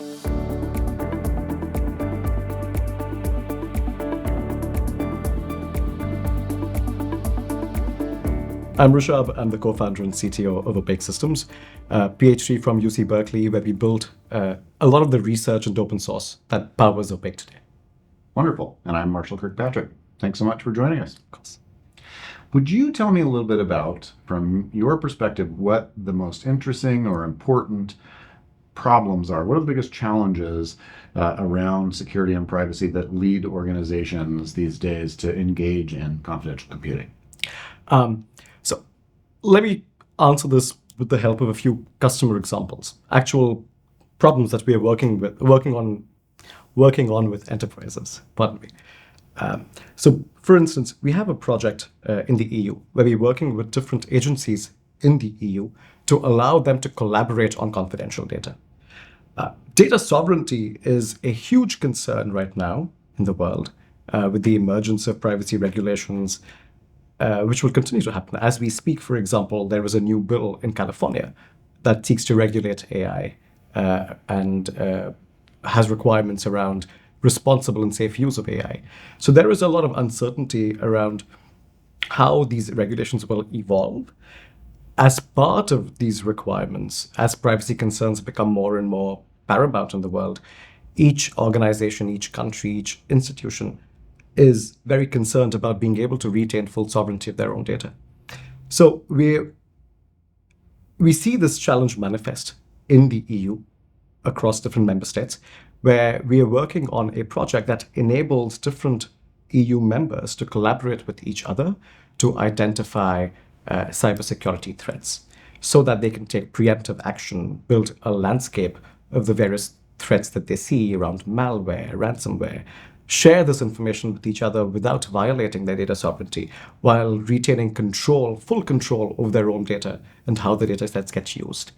I'm Rishabh. I'm the co-founder and CTO of Opaque Systems, PhD from UC Berkeley, where we built a lot of the research and open source that powers Opaque today. Wonderful. And I'm Marshall Kirkpatrick. Thanks so much for joining us. Of course. Would you tell me a little bit about, from your perspective, what the most interesting or important problems are? What are the biggest challenges around security and privacy that lead organizations these days to engage in confidential computing? So let me answer this with the help of a few customer examples, actual problems that we are working on with enterprises. Pardon me. So, for instance, we have a project in the EU where we're working with different agencies in the EU to allow them to collaborate on confidential data. Data sovereignty is a huge concern right now in the world with the emergence of privacy regulations, which will continue to happen. As we speak, for example, there is a new bill in California that seeks to regulate AI and has requirements around responsible and safe use of AI. So there is a lot of uncertainty around how these regulations will evolve. As part of these requirements, as privacy concerns become more and more paramount in the world, each organization, each country, each institution is very concerned about being able to retain full sovereignty of their own data. So we see this challenge manifest in the EU across different member states, where we are working on a project that enables different EU members to collaborate with each other to identify cybersecurity threats so that they can take preemptive action, build a landscape of the various threats that they see around malware, ransomware, share this information with each other without violating their data sovereignty while retaining full control over their own data and how the data sets get used,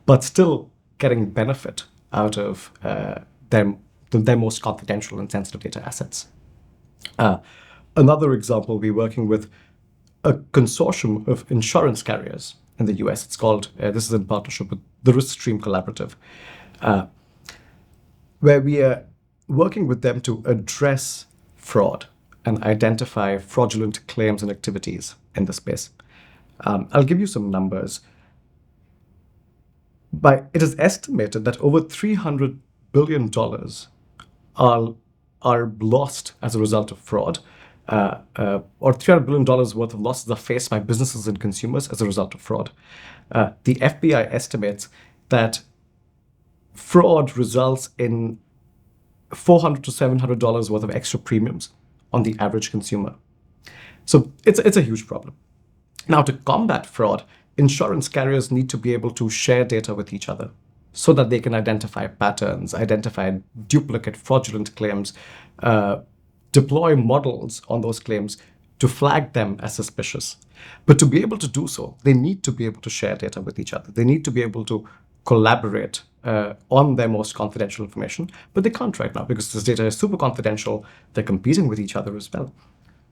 but still getting benefit out of their most confidential and sensitive data assets. Another example, we're working with a consortium of insurance carriers in the US. It's called, this is in partnership with the Riskstream Collaborative, where we are working with them to address fraud and identify fraudulent claims and activities in the space. I'll give you some numbers. It is estimated that over $300 billion are lost as a result of fraud, or $300 billion worth of losses are faced by businesses and consumers as a result of fraud. The FBI estimates that fraud results in $400 to $700 worth of extra premiums on the average consumer. So it's a huge problem. Now, to combat fraud, insurance carriers need to be able to share data with each other so that they can identify patterns, identify duplicate fraudulent claims, deploy models on those claims to flag them as suspicious. But to be able to do so, they need to be able to share data with each other. They need to be able to collaborate on their most confidential information, but they can't right now because this data is super confidential. They're competing with each other as well.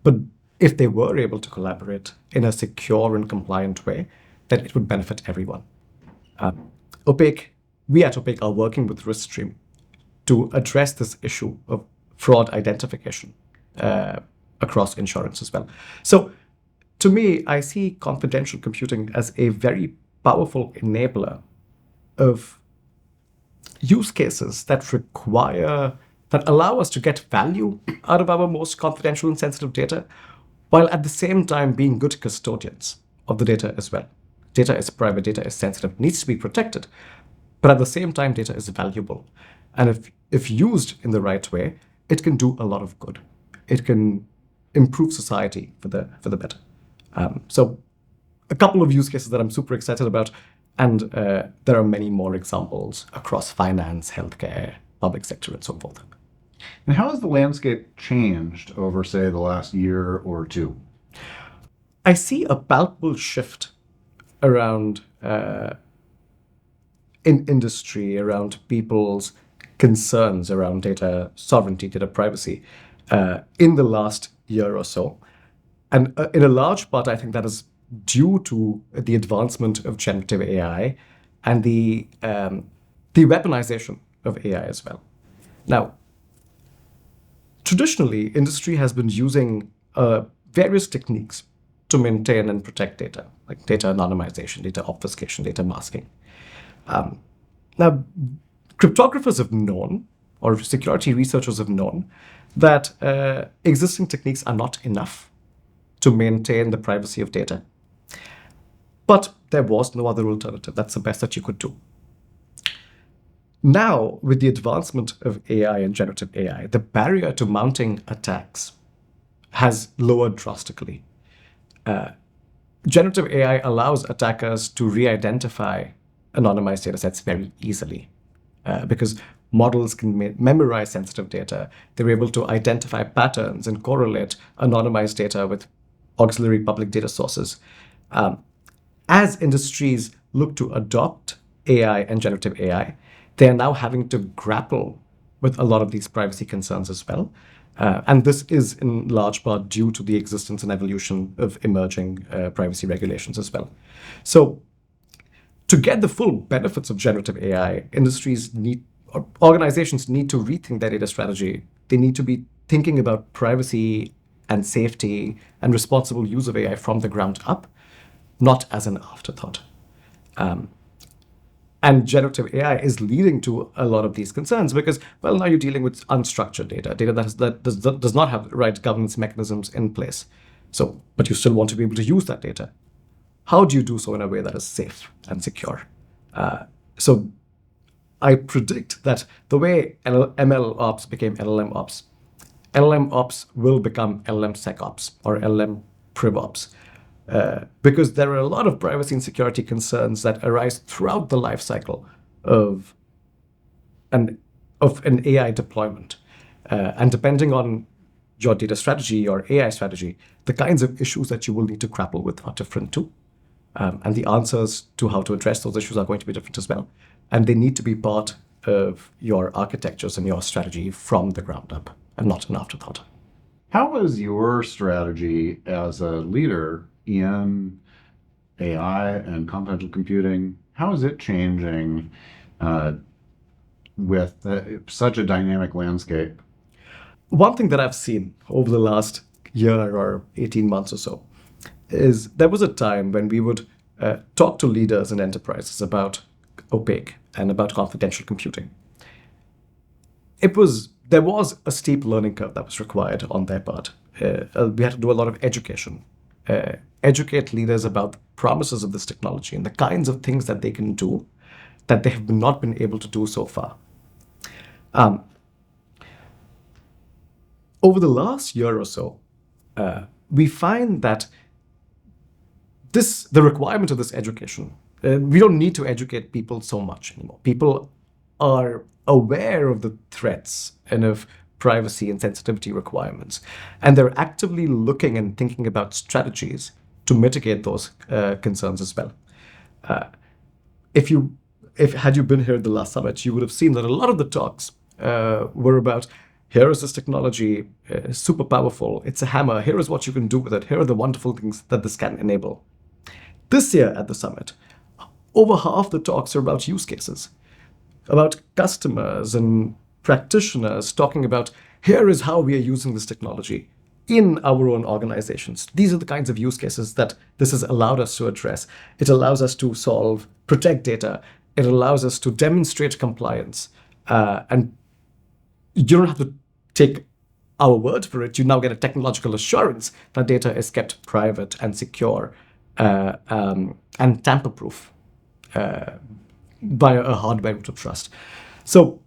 But if they were able to collaborate in a secure and compliant way, then it would benefit everyone. We at Opaque are working with Riskstream to address this issue of fraud identification across insurance as well. So to me, I see confidential computing as a very powerful enabler of use cases that allow us to get value out of our most confidential and sensitive data, while at the same time being good custodians of the data as well. Data is private, data is sensitive, needs to be protected, but at the same time, data is valuable. And if used in the right way, it can do a lot of good. It can improve society for the better. So a couple of use cases that I'm super excited about, and there are many more examples across finance, healthcare, public sector, and so forth. And how has the landscape changed over, say, the last year or two? I see a palpable shift around in industry, around people's concerns around data sovereignty, data privacy in the last year or so. And in a large part, I think that is due to the advancement of generative AI and the weaponization of AI as well. Now, traditionally, industry has been using various techniques to maintain and protect data, like data anonymization, data obfuscation, data masking. Now, cryptographers have known, or security researchers have known, that existing techniques are not enough to maintain the privacy of data. But there was no other alternative. That's the best that you could do. Now, with the advancement of AI and generative AI, the barrier to mounting attacks has lowered drastically. Generative AI allows attackers to re-identify anonymized datasets very easily because models can memorize sensitive data. They're able to identify patterns and correlate anonymized data with auxiliary public data sources. As industries look to adopt AI and generative AI, they are now having to grapple with a lot of these privacy concerns as well. And this is in large part due to the existence and evolution of emerging privacy regulations as well. So to get the full benefits of generative AI, organizations need to rethink their data strategy. They need to be thinking about privacy and safety and responsible use of AI from the ground up, not as an afterthought. And generative AI is leading to a lot of these concerns because, well, now you're dealing with unstructured data that does not have the right governance mechanisms in place. So, but you still want to be able to use that data. How do you do so in a way that is safe and secure? So I predict that the way ML ops became LLM ops, LLM ops will become LLM SecOps or LLM PrivOps. Because there are a lot of privacy and security concerns that arise throughout the life cycle of an AI deployment. And depending on your data strategy or AI strategy, the kinds of issues that you will need to grapple with are different too. And the answers to how to address those issues are going to be different as well. And they need to be part of your architectures and your strategy from the ground up and not an afterthought. How is your strategy as a leader in AI and confidential computing, how is it changing with such a dynamic landscape? One thing that I've seen over the last year or 18 months or so is there was a time when we would talk to leaders and enterprises about Opaque and about confidential computing. There was a steep learning curve that was required on their part. We had to do a lot of education. Educate leaders about the promises of this technology and the kinds of things that they can do that they have not been able to do so far. Over the last year or so, we find that the requirement of this education, we don't need to educate people so much anymore. People are aware of the threats and of privacy and sensitivity requirements. And they're actively looking and thinking about strategies to mitigate those concerns as well. Had you been here at the last summit, you would have seen that a lot of the talks were about, here is this technology, super powerful, it's a hammer, here is what you can do with it, here are the wonderful things that this can enable. This year at the summit, over half the talks are about use cases, about customers and practitioners talking about, here is how we are using this technology in our own organizations. These are the kinds of use cases that this has allowed us to address. It allows us to protect data. It allows us to demonstrate compliance. And you don't have to take our word for it. You now get a technological assurance that data is kept private and secure and tamper-proof via a hardware root of trust. So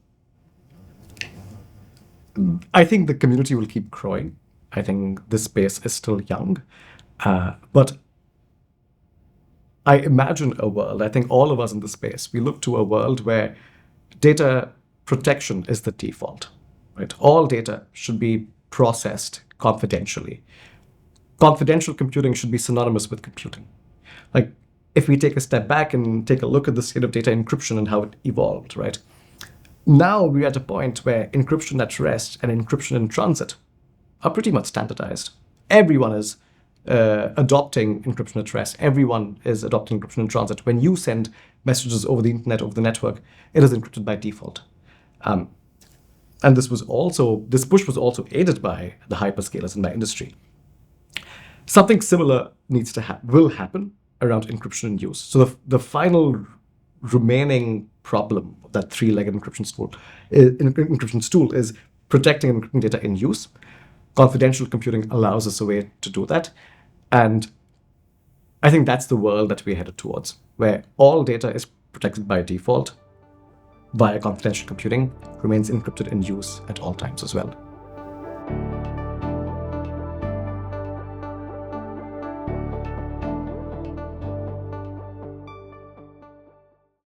I think the community will keep growing. I think this space is still young. But I imagine a world, I think all of us in this space, we look to a world where data protection is the default, right? All data should be processed confidentially. Confidential computing should be synonymous with computing. Like, if we take a step back and take a look at the state of data encryption and how it evolved, right? Now we're at a point where encryption at rest and encryption in transit are pretty much standardized. Everyone is adopting encryption at rest. Everyone is adopting encryption in transit. When you send messages over the internet, over the network, it is encrypted by default. And this push was also aided by the hyperscalers in my industry. Something similar will happen around encryption in use. So the final remaining problem of that three-legged encryption stool is protecting encrypting data in use. Confidential computing allows us a way to do that. And I think that's the world that we're headed towards, where all data is protected by default via confidential computing, remains encrypted in use at all times as well.